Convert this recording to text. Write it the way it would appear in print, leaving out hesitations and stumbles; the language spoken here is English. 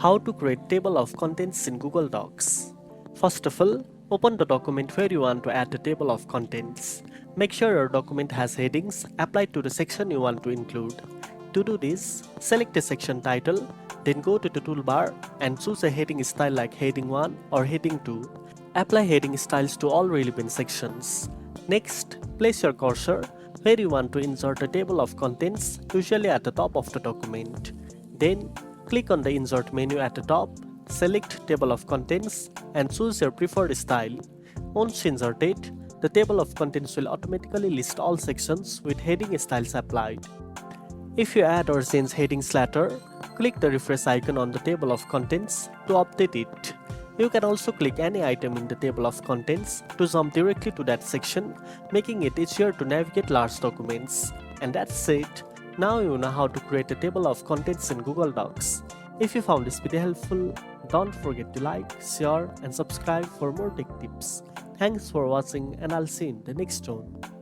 How to create table of contents in Google Docs. First of all, open the document where you want to add the table of contents. Make sure your document has headings applied to the section you want to include. To do this, select a section title, then go to the toolbar and choose a heading style like heading 1 or heading 2. Apply heading styles to all relevant sections. Next, place your cursor where you want to insert a table of contents, usually at the top of the document. Then, click on the Insert menu at the top, select Table of Contents and choose your preferred style. Once inserted, the table of contents will automatically list all sections with heading styles applied. If you add or change headings later, click the refresh icon on the table of contents to update it. You can also click any item in the table of contents to jump directly to that section, making it easier to navigate large documents. And that's it. Now you know how to create a table of contents in Google Docs. If you found this video helpful, don't forget to like, share and subscribe for more tech tips. Thanks for watching and I'll see you in the next one.